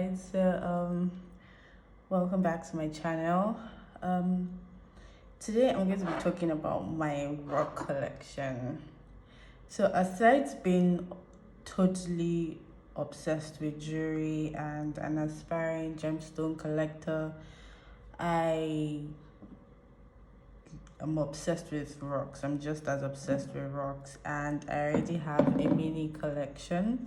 right, so welcome back to my channel. Today I'm going to be talking about my rock collection. So aside being totally obsessed with jewelry and an aspiring gemstone collector, I am obsessed with rocks. I'm just as obsessed with rocks, and I already have a mini collection.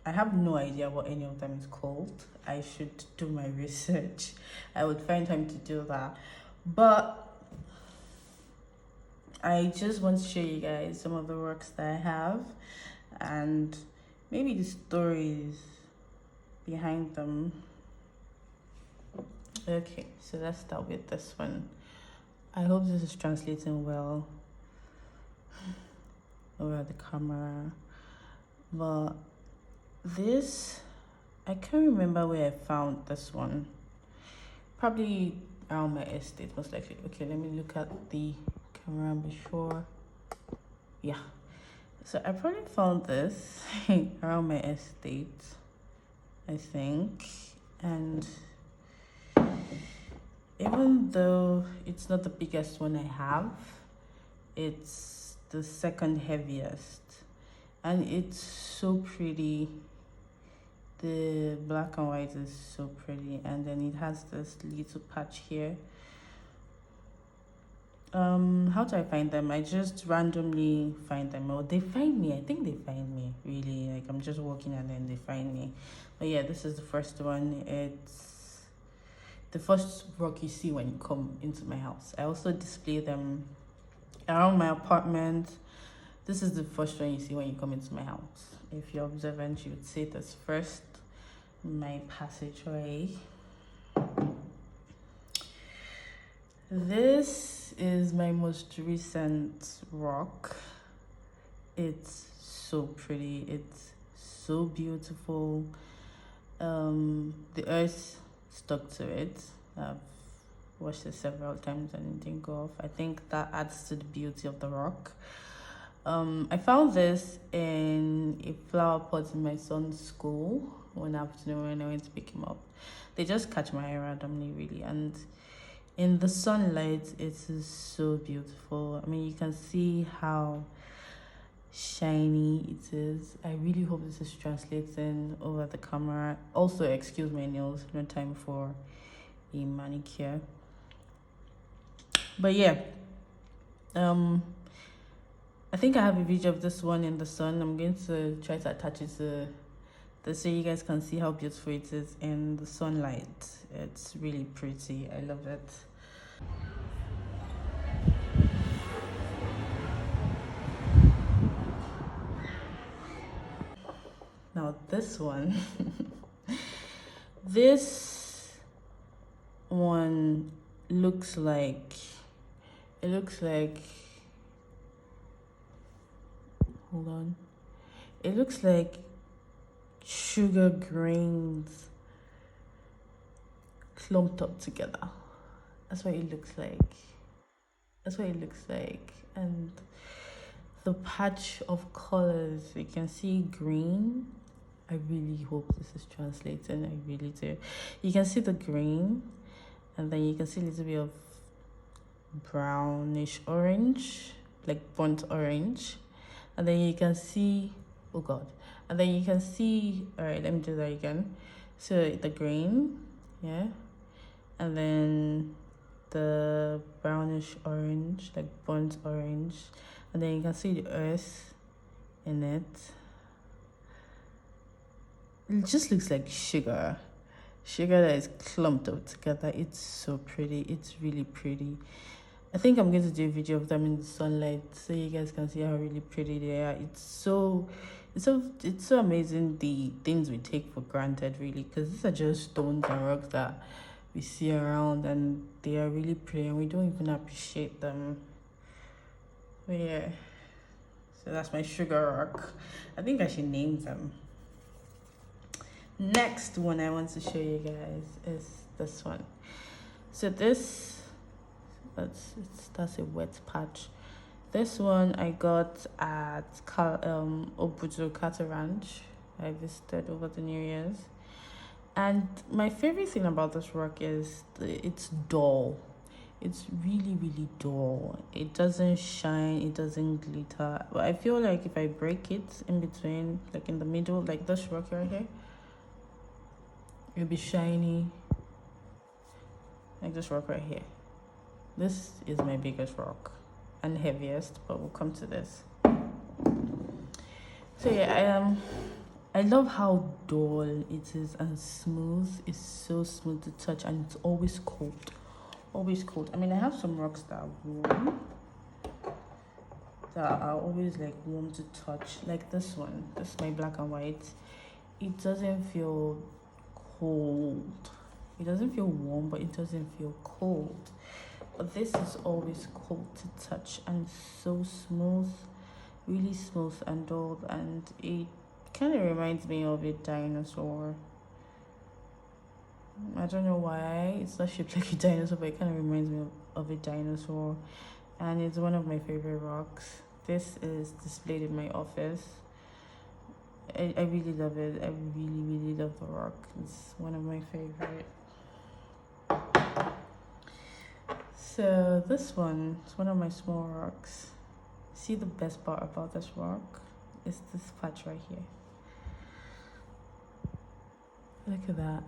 I have no idea what any of them is called. I should do my research. I would find time to do that. But I just want to show you guys some of the works that I have and maybe the stories behind them. Okay, so let's start with this one. I hope this is translating well over the camera. But this, I can't remember where I found this one. Probably around my estate, most likely. Okay, let me look at the camera and be sure. Yeah, so I probably found this around my estate, I think. And even though it's not the biggest one I have, it's the second heaviest, and it's so pretty. The black and white is so pretty, and then it has this little patch here. How do I find them? I just randomly find them, or they find me. I think they find me, really. Like, I'm just walking and then they find me. But yeah, this is the first one. It's the first rock you see when you come into my house. I also display them around my apartment. This is the first one you see when you come into my house. If you're observant, you would see this first. My passageway. This is my most recent rock. It's so pretty. It's so beautiful. The earth stuck to it. I've washed it several times and it didn't go off. I think that adds to the beauty of the rock. I found this in a flower pot in my son's school one afternoon when I went to pick him up. They just catch my eye randomly, really, and in the sunlight it is so beautiful. I mean, you can see how shiny it is. I really hope this is translating over the camera. Also, excuse my nails, no time for a manicure. But yeah, I think I have a video of this one in the sun. I'm going to try to attach it to this so you guys can see how beautiful it is in the sunlight. It's really pretty. I love it. Now this one, this one looks like, hold on, it looks like sugar grains clumped up together. That's what it looks like. And the patch of colors, you can see green. I really hope this is translating. I really do. You can see the green, and then you can see a little bit of brownish orange, like burnt orange. And then you can see, oh god, and then you can see, all right, let me do that again. So the green, yeah, and then the brownish orange, like burnt orange, and then you can see the earth in it. It just looks like sugar that is clumped up together. It's so pretty. It's really pretty. I think I'm going to do a video of them in the sunlight so you guys can see how really pretty they are. It's so amazing, the things we take for granted, really, because these are just stones and rocks that we see around, and they are really pretty and we don't even appreciate them. But yeah, so that's my sugar rock. I think I should name them. Next one I want to show you guys is this one. So this, that's a wet patch. This one I got at Obudu Kata Ranch. I visited over the New Year's. And my favorite thing about this rock is it's dull. It's really, really dull. It doesn't shine, it doesn't glitter. But I feel like if I break it in between, like in the middle, like this rock right here, it'll be shiny. Like this rock right here. This is my biggest rock and heaviest, but we'll come to this. So yeah, I love how dull it is and smooth. It's so smooth to touch and it's always cold. Always cold. I mean, I have some rocks that are warm, that are always like warm to touch, like this one. This is my black and white. It doesn't feel cold. It doesn't feel warm, but it doesn't feel cold. But this is always cold to touch and so smooth, really smooth and dull, and it kind of reminds me of a dinosaur. I don't know why it's not shaped like a dinosaur, but it kind of reminds me of a dinosaur, and it's one of my favorite rocks. This is displayed in my office. I really love it. I really, really love the rock. It's one of my favorite. So this one is one of my small rocks. See, the best part about this rock is this patch right here. Look at that.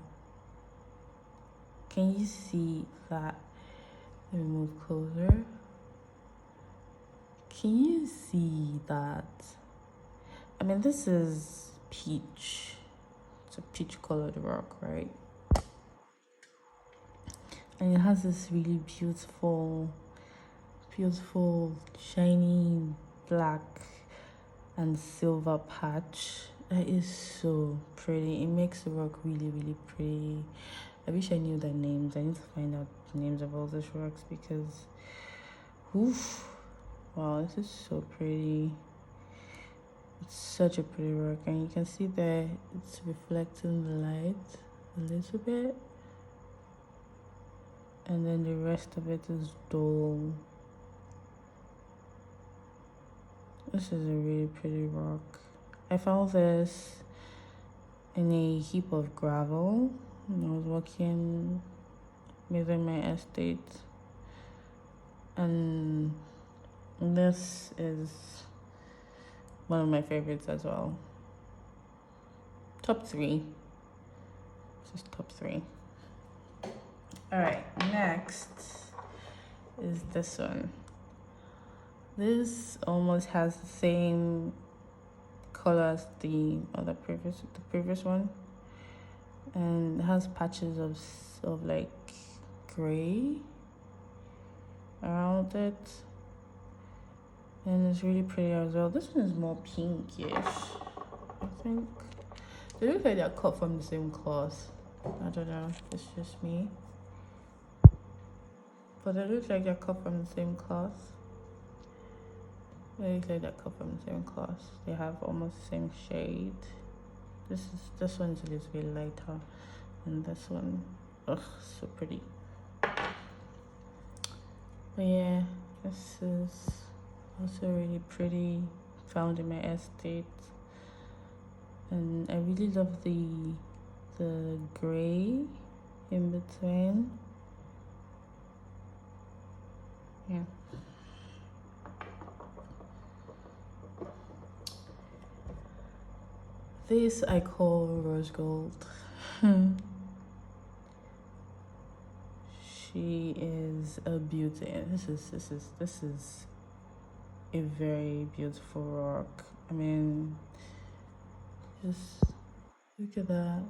Can you see that? Let me move closer. Can you see that? I mean, this is peach. It's a peach colored rock, right? And it has this really beautiful, shiny black and silver patch. That is so pretty. It makes the rock really, really pretty. I wish I knew the names. I need to find out the names of all these rocks because, oof, wow, this is so pretty. It's such a pretty rock, and you can see that it's reflecting the light a little bit, and then the rest of it is dull. This is a really pretty rock. I found this in a heap of gravel when I was walking within my estate, and this is one of my favorites as well. Top 3. This is top 3. Alright, next is this one. This almost has the same color as the previous one, and it has patches of like gray around it, and it's really pretty as well. This one is more pinkish, I think. They look like they're cut from the same cloth. I don't know if it's just me, but they look like they're cut from the same cloth. They look like they're cut from the same cloth. They have almost the same shade. This one's a little bit lighter than this one. Ugh, so pretty. But yeah, this is also really pretty. Found in my estate, and I really love the gray in between. Yeah. This I call rose gold. She is a beauty. This is a very beautiful rock. I mean, just look at that.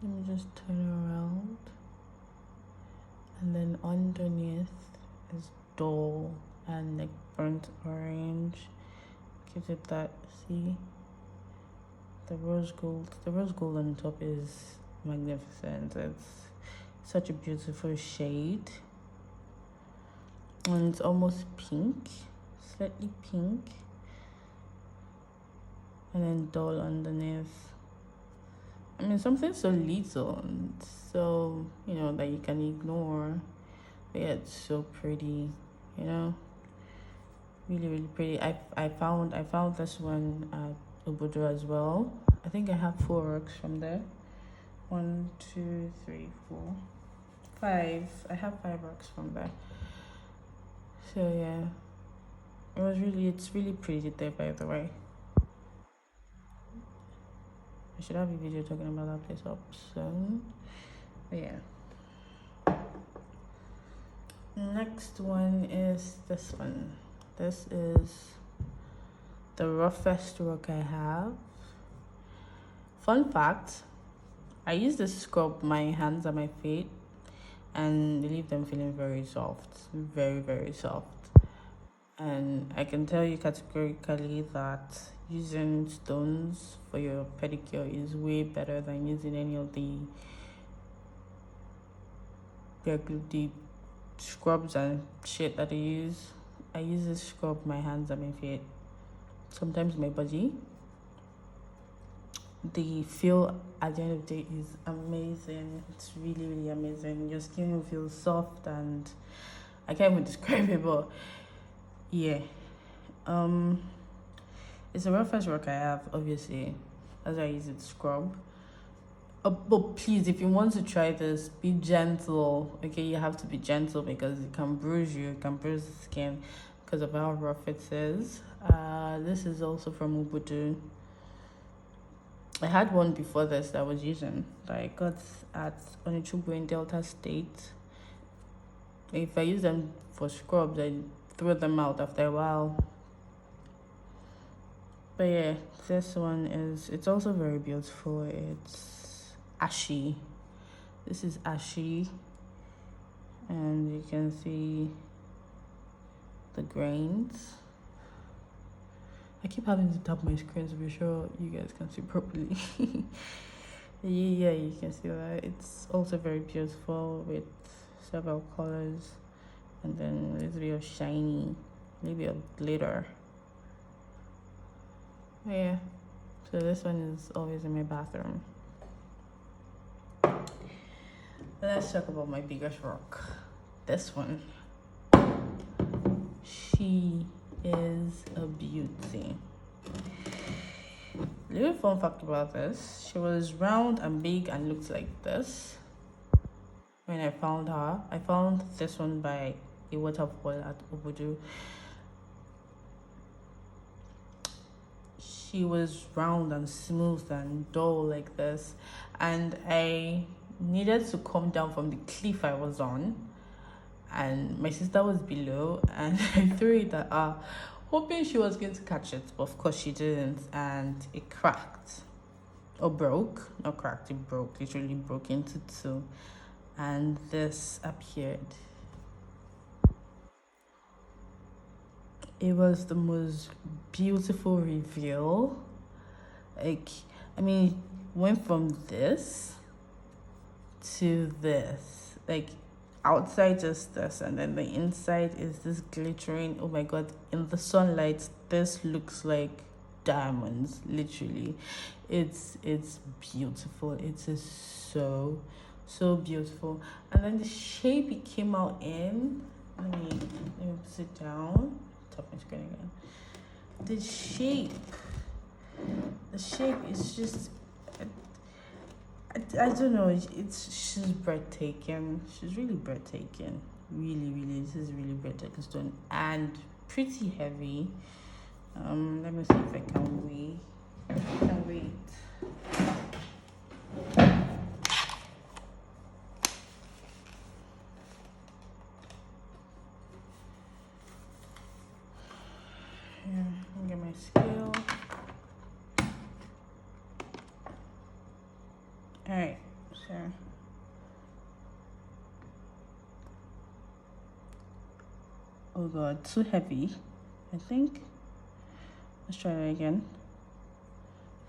Let me just turn around, and then underneath is dull and like burnt orange. Gives it that, see? The rose gold on the top is magnificent. It's such a beautiful shade, and it's almost pink, slightly pink, and then dull underneath. I mean, something so little and so, that you can ignore, but yeah, it's so pretty, Really, really pretty. I found this one at Ubudu as well. I think I have 4 rocks from there. 1, 2, 3, 4, 5. I have 5 rocks from there. So yeah, it's really pretty there, by the way. I should have a video talking about that place up soon. But yeah. Next one is this one. This is the roughest rock I have. Fun fact, I use this to scrub my hands and my feet and leave them feeling very soft. Very, very soft. And I can tell you categorically that using stones for your pedicure is way better than using any of the scrubs and shit that I use. I use this to scrub my hands and my feet, sometimes my body. The feel at the end of the day is amazing. It's really, really amazing. Your skin will feel soft, and I can't even describe it, but yeah. It's the roughest rock I have, obviously. That's why I use it to scrub. But please, if you want to try this, be gentle. Okay, you have to be gentle because it can bruise you, it can bruise the skin because of how rough it is. This is also from Ubudu. I had one before this that I was using that I got at Onichubu in Delta State. If I use them for scrubs, I throw them out after a while. But yeah, this one it's also very beautiful. It's ashy. This is ashy, and you can see the grains. I keep having to tap my screen to be sure you guys can see properly. Yeah, you can see that. It's also very beautiful with several colors, and then a little bit of shiny, a little bit of glitter. Yeah, so this one is always in my bathroom. Let's talk about my biggest rock. This one. She is a beauty. Little fun fact about this: she was round and big and looked like this. When I found her, I found this one by a waterfall at Ubudu. She was round and smooth and dull like this, and I needed to come down from the cliff I was on, and my sister was below, and I threw it at her, hoping she was going to catch it, but of course she didn't, and it cracked or broke. Not cracked, it broke, literally broke into 2, and this appeared. It was the most beautiful reveal. Like, I mean, went from this to this. Like, outside just this, and then the inside is this glittering. Oh my god, in the sunlight, this looks like diamonds, literally. It's beautiful. It is so beautiful. And then the shape it came out in, let me sit down. Tap my screen again. The shape is just, I don't know. She's breathtaking. She's really breathtaking. Really, this is really breathtaking stone and pretty heavy. Let me see if I can weigh. I can weigh it. Yeah, let me get my scale. Alright, so oh god, too heavy, I think. Let's try it again.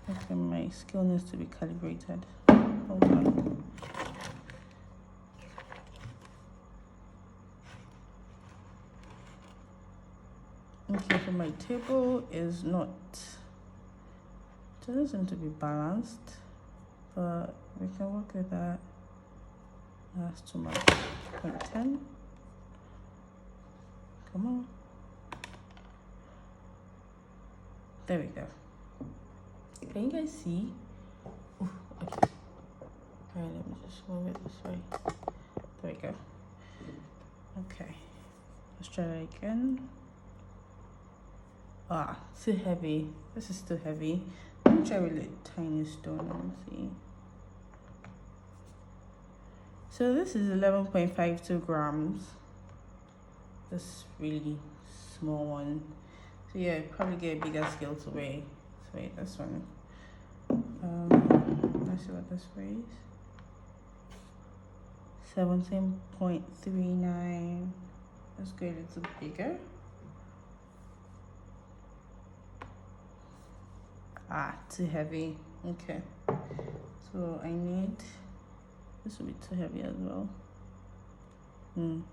Okay, my scale needs to be calibrated. Hold on. Okay, so my table is not, it doesn't seem to be balanced, but we can work with that. That's too much. 0.10. Come on. There we go. Can you guys see? Ooh, okay. All right, let me just move it this way. There we go. Okay, let's try that again. Ah, too heavy. This is too heavy. Let me try with a tiny stone and see. So this is 11.52 grams. This really small one. So yeah, probably get a bigger scale to weigh. So wait, this one. Let's see what this weighs. 17.39. Let's go a little bigger. Ah, too heavy. Okay. So I need, this will be too heavy as well. Too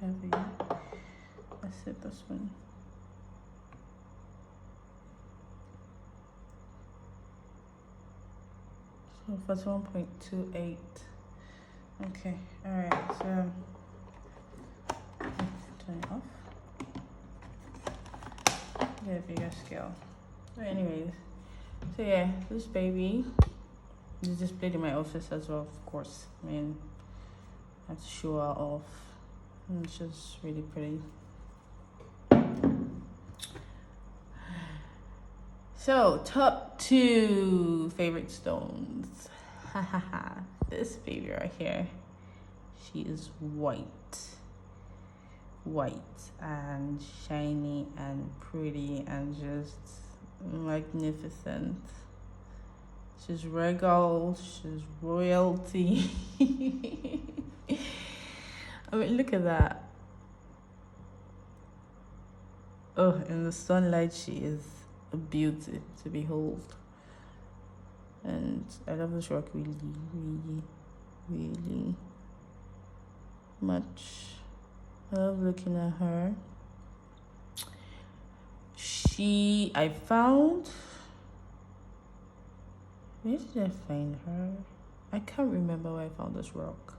heavy. Let's set this one. So 41.28. Okay, alright, so turn it off. Get a bigger scale. So anyways, so yeah, this baby is displayed in my office as well, of course. I mean, I have to show her off. And it's just really pretty. So, top 2 favorite stones. This baby right here. She is white and shiny and pretty and just magnificent. She's regal, she's royalty. I mean, look at that. Oh, in the sunlight, she is a beauty to behold. And I love this rock really much. I love looking at her. I found, where did I find her? I can't remember where I found this rock.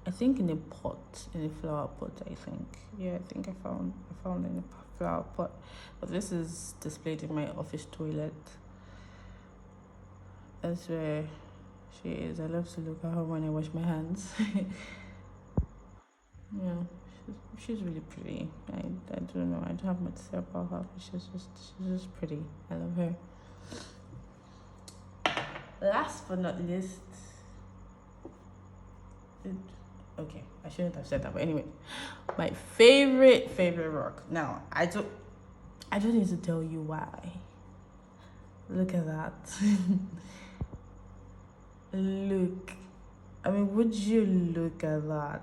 I think in a pot, in a flower pot, I think. Yeah, I think I found in a flower pot. But this is displayed in my office toilet. That's where she is. I love to look at her when I wash my hands. Yeah, she's really pretty. I don't know. I don't have much to say about her, but she's just pretty. I love her. Last but not least, okay, I shouldn't have said that, but anyway, my favorite rock. Now, I don't need to tell you why. Look at that. Look. I mean, would you look at that?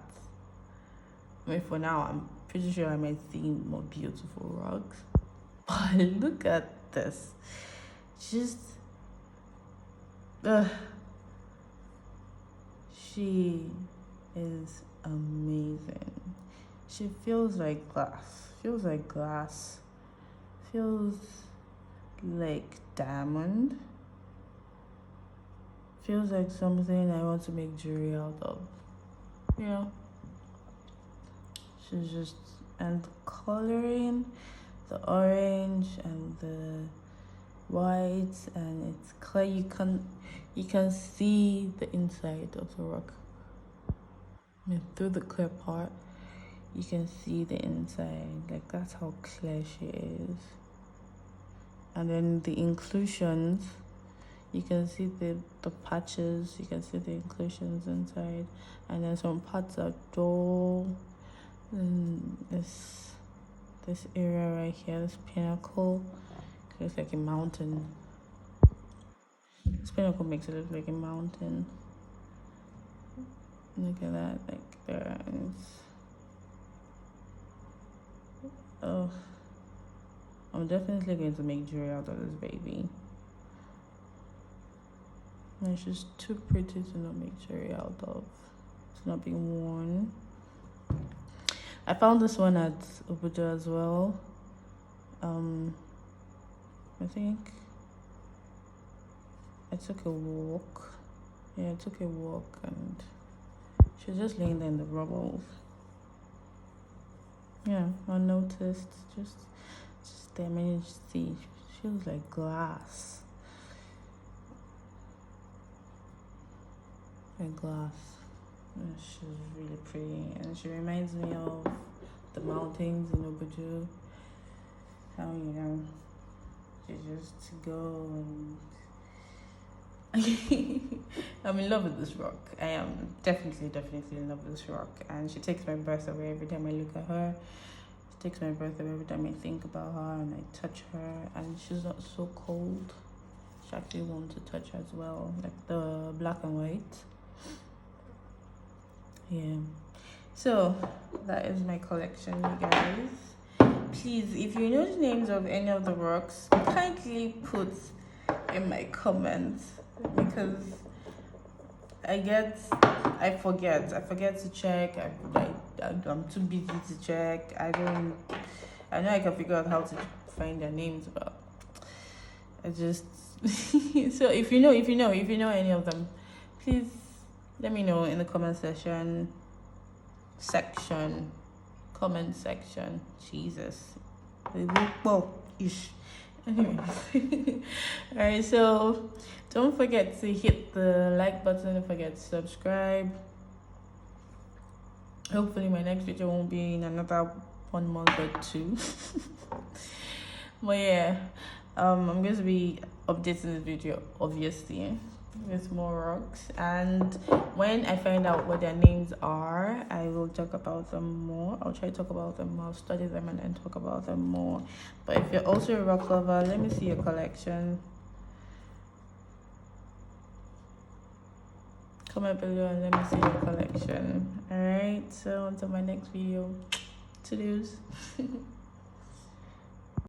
I mean, for now, I'm pretty sure I might see more beautiful rocks. But look at this. Just, she is amazing. She feels like glass. Feels like diamond. Feels like something I want to make jewelry out of. You know? She's just, and the coloring, the orange and the white, and it's clear. You can see the inside of the rock. I mean, through the clear part, you can see the inside. Like, that's how clear she is. And then the inclusions, you can see the patches, you can see the inclusions inside. And then some parts are dull. And this area right here, this pinnacle, looks like a mountain. This pinnacle makes it look like a mountain. Look at that, like there. Oh, I'm definitely going to make jewelry out of this baby. And it's just too pretty to not make jewelry out of. It's not being worn. I found this one at Abuja as well. I think I took a walk. Yeah, I took a walk and she was just laying there in the rubble. Yeah, unnoticed. Just there. I mean, see, she looks like glass. Like glass. Yeah, she's really pretty, and she reminds me of the mountains in Obudu. How you just go and I'm in love with this rock. I am definitely in love with this rock, and she takes my breath away every time I look at her. She takes my breath away every time I think about her and I touch her, and she's not so cold. She actually wants to touch her as well, like the black and white. Yeah. So that is my collection, you guys. Please, if you know the names of any of the rocks, kindly put in my comments, because I forget to check. I'm too busy to check. I know I can figure out how to find their names, but I just so if you know any of them, please let me know in the comment section. Jesus, well, ish. Anyways, all right. So don't forget to hit the like button. Don't forget to subscribe. Hopefully, my next video won't be in another 1 month or two. But yeah, I'm going to be updating this video, obviously, with more rocks, and when I find out what their names are, I will talk about them more. I'll try to talk about them more, study them, and then talk about them more. But if you're also a rock lover, let me see your collection. Comment below and let me see your collection. All right, so until my next video, to-dos.